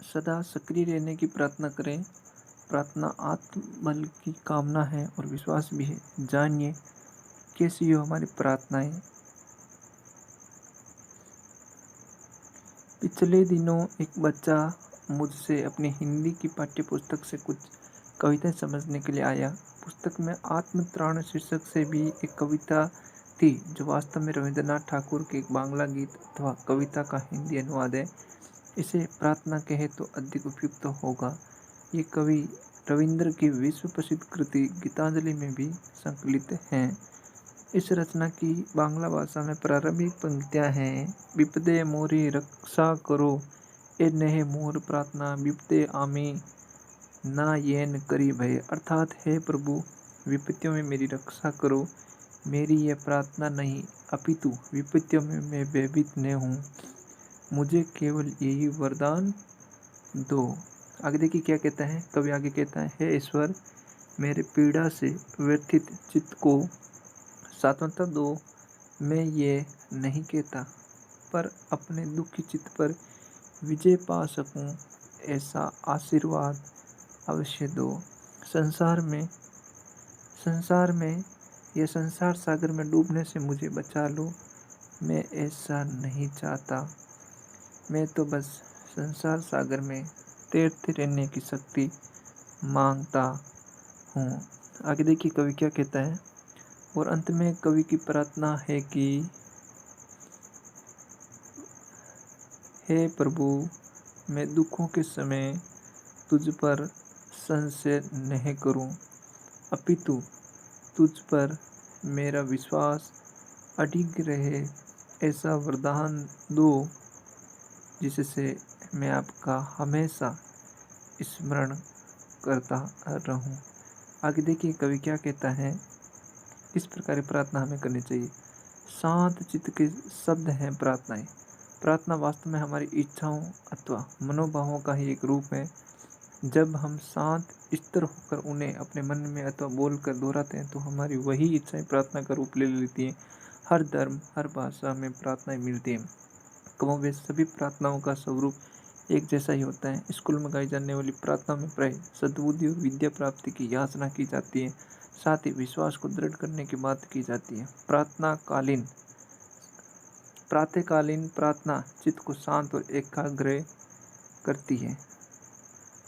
सदा सक्रिय रहने की प्रार्थना करें। प्रार्थना आत्मबल की कामना है और विश्वास भी है। जानिए कैसी हो हमारी प्रार्थनाएं। पिछले दिनों एक बच्चा मुझसे अपनी हिंदी की पाठ्य पुस्तक से कुछ कविताएं समझने के लिए आया। पुस्तक में आत्मत्राण शीर्षक से भी एक कविता थी जो वास्तव में रविंद्रनाथ ठाकुर के एक बांग्ला गीत अथवा कविता का हिंदी अनुवाद है। इसे प्रार्थना कहे तो अधिक उपयुक्त होगा। ये कवि रविंद्र की विश्व प्रसिद्ध कृति गीतांजलि में भी संकलित हैं। इस रचना की बांग्ला भाषा में प्रारंभिक पंक्तियां हैं। विपदे मोरी रक्षा करो, ए नेह मोर प्रार्थना विपदे आमी ना येन करी भय। अर्थात हे प्रभु, विपत्तियों में मेरी रक्षा करो। मेरी यह प्रार्थना नहीं अपितु विपत्तियों में मैं भयभीत न हूँ। मुझे केवल यही वरदान दो। आगे देखिए क्या कहता है कवि। आगे कहता है, हे ईश्वर, मेरे पीड़ा से व्यथित चित्त को सांत्वना दो। मैं ये नहीं कहता, पर अपने दुखी चित्त पर विजय पा सकूं, ऐसा आशीर्वाद अवश्य दो। संसार में संसार में यह संसार सागर में डूबने से मुझे बचा लो। मैं ऐसा नहीं चाहता। मैं तो बस संसार सागर में तैरते रहने की शक्ति मांगता हूँ। आगे देखिए कवि क्या कहता है। और अंत में कवि की प्रार्थना है कि हे प्रभु, मैं दुखों के समय तुझ पर संशय नहीं करूं, अपितु तुझ पर मेरा विश्वास अडिग रहे। ऐसा वरदान दो जिससे मैं आपका हमेशा स्मरण करता रहूं। आगे देखिए कवि क्या कहता है। किस प्रकार की प्रार्थना हमें करनी चाहिए। शांत चित्त के शब्द हैं प्रार्थनाएं। प्रार्थना वास्तव में हमारी इच्छाओं अथवा मनोभावों का ही एक रूप है। जब हम शांत स्थिर होकर उन्हें अपने मन में अथवा बोलकर दोहराते हैं तो हमारी वही इच्छाएं प्रार्थना का रूप ले लेती हैं। हर धर्म, हर भाषा में प्रार्थनाएं मिलती हैं। कमोबेश सभी प्रार्थनाओं का स्वरूप एक जैसा ही होता है। स्कूल में गाई जाने वाली प्रार्थना में प्राय सद्बुद्धि और विद्या प्राप्ति की याचना की जाती है। साथ ही विश्वास को दृढ़ करने की बात की जाती है। प्रातःकालीन प्रार्थना चित्त को शांत और एकाग्र करती है।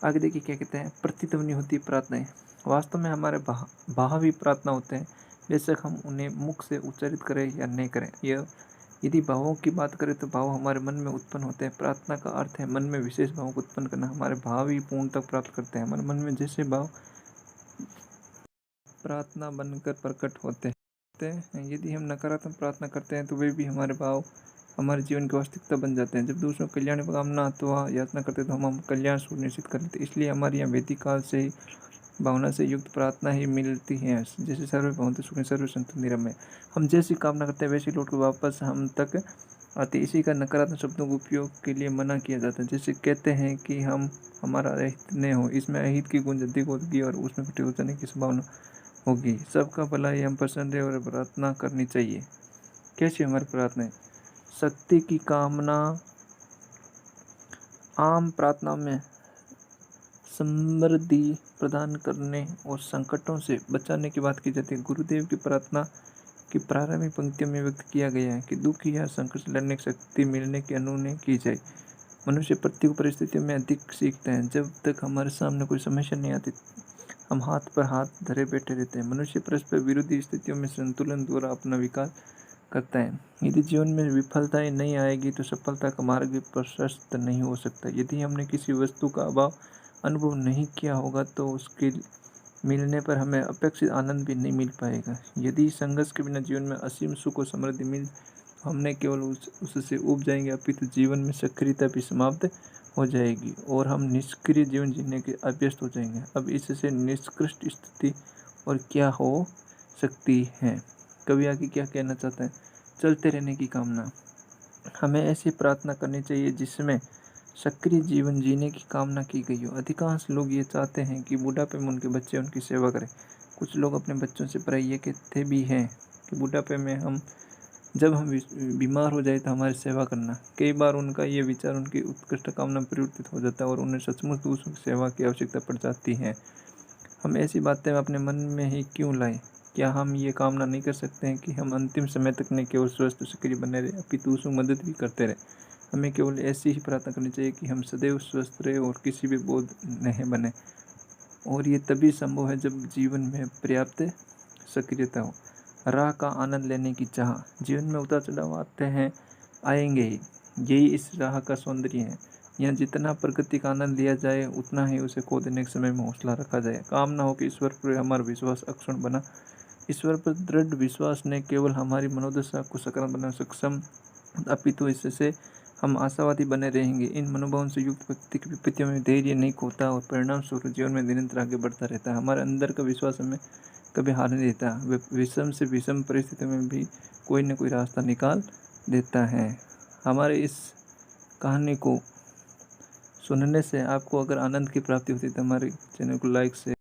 आगे देखिए क्या कहते हैं। प्रतिध्वनि होती है प्रार्थनाएं। वास्तव में हमारे भावी प्रार्थना होते हैं, बेशक हम उन्हें मुख से उच्चारित करें या नहीं करें। यह यदि भावों की बात करें तो भाव हमारे मन में उत्पन्न होते हैं। प्रार्थना का अर्थ है मन में विशेष भावों को उत्पन्न करना। हमारे भाव ही पूर्ण तक प्राप्त करते हैं। हमारे मन में जैसे भाव प्रार्थना बनकर प्रकट होते हैं। यदि हम नकारात्मक प्रार्थना करते हैं तो वे भी हमारे भाव हमारे जीवन की वास्तविकता बन जाते हैं। जब दूसरों के कल्याण की कामना अथवा याचना करते हैं तो हम कल्याण सुनिश्चित कर लेते हैं। इसलिए हमारे यहाँ वैदिक काल से ही भावना से युक्त प्रार्थना ही मिलती है। जैसे सर्वे भवन्तु सुखिनः सर्वे सन्तु निरामया। हम जैसी कामना करते हैं वैसी लौट के वापस हम तक आती। इसी का नकारात्मक शब्दों के उपयोग के लिए मना किया जाता है। जैसे कहते हैं कि हम हमारा अहित न हो, इसमें अहित की गूंज अधिक होगी और उसमें कटु हो जाने की संभावना होगी। सबका भला ही हम पसंद है और प्रार्थना करनी चाहिए। कैसी हमारी प्रार्थनाएं। शक्ति की कामना आम प्रार्थना में समृद्धि प्रदान करने और संकटों से बचाने की बात की जाती है। गुरुदेव की प्रार्थना की प्रारंभिक पंक्तियों में व्यक्त किया गया है कि दुख या संकट से लड़ने की शक्ति मिलने की अनुमति की जाए। मनुष्य प्रतिकूल परिस्थितियों में अधिक सीखता है। जब तक हमारे सामने कोई समस्या नहीं आती हम हाथ पर हाथ धरे बैठे रहते हैं। मनुष्य परस्पर विरोधी स्थितियों में संतुलन द्वारा अपना विकास करता है। यदि जीवन में विफलताएं नहीं आएगी तो सफलता का मार्ग भी प्रशस्त नहीं हो सकता। यदि हमने किसी वस्तु का अभाव अनुभव नहीं किया होगा तो उसके मिलने पर हमें अपेक्षित आनंद भी नहीं मिल पाएगा। यदि संघर्ष के बिना जीवन में असीम सुख और समृद्धि मिल तो हमने केवल उससे ऊब जाएंगे, अपितु जीवन में सक्रियता भी समाप्त हो जाएगी और हम निष्क्रिय जीवन जीने के अभ्यस्त हो जाएंगे। अब इससे निष्कृष्ट स्थिति और क्या हो सकती है। कवि आगे क्या कहना चाहता है। चलते रहने की कामना। हमें ऐसी प्रार्थना करनी चाहिए जिसमें सक्रिय जीवन जीने की कामना की गई हो। अधिकांश लोग ये चाहते हैं कि बुढ़ापे में उनके बच्चे उनकी सेवा करें। कुछ लोग अपने बच्चों से प्राय ये कहते भी हैं कि बुढ़ापे में हम जब हम बीमार हो जाए तो हमारी सेवा करना। कई बार उनका ये विचार उनकी उत्कृष्ट कामना परिवर्तित हो जाता है और उन्हें सचमुच दूसरों की सेवा की आवश्यकता पड़ जाती है। हम ऐसी बातें अपने मन में ही क्यों लाएं? क्या हम ये कामना नहीं कर सकते हैं कि हम अंतिम समय तक न केवल स्वस्थ सक्रिय बने रहे अपितु दूसरों की मदद भी करते रहे? हमें केवल ऐसी ही प्रार्थना करनी चाहिए कि हम सदैव स्वस्थ रहे और किसी भी बोझ नहीं बने, और ये तभी संभव है जब जीवन में पर्याप्त सक्रियता हो। राह का आनंद लेने की चाह। जीवन में उतार चढ़ाव आते हैं, आएंगे ही, यही इस राह का सौंदर्य है। यहाँ जितना प्रगति का आनंद लिया जाए उतना ही उसे खो देने के समय में हौसला रखा जाए। काम ना हो कि ईश्वर पर हमारा विश्वास अक्षुण्ण बना। ईश्वर पर दृढ़ विश्वास ने केवल हमारी मनोदशा को सकारात्मक बनाने में सक्षम, अपितु इससे हम आशावादी बने रहेंगे। इन मनोभावों से युक्त व्यक्ति की विपत्तियों में धैर्य नहीं खोता और परिणाम स्वरूप जीवन में निरंतर आगे बढ़ता रहता है। हमारे अंदर का विश्वास हमें कभी हार नहीं देता, विषम से विषम परिस्थितियों में भी कोई न कोई रास्ता निकाल देता है। हमारे इस कहानी को सुनने से आपको अगर आनंद की प्राप्ति होती है तो हमारे चैनल को लाइक से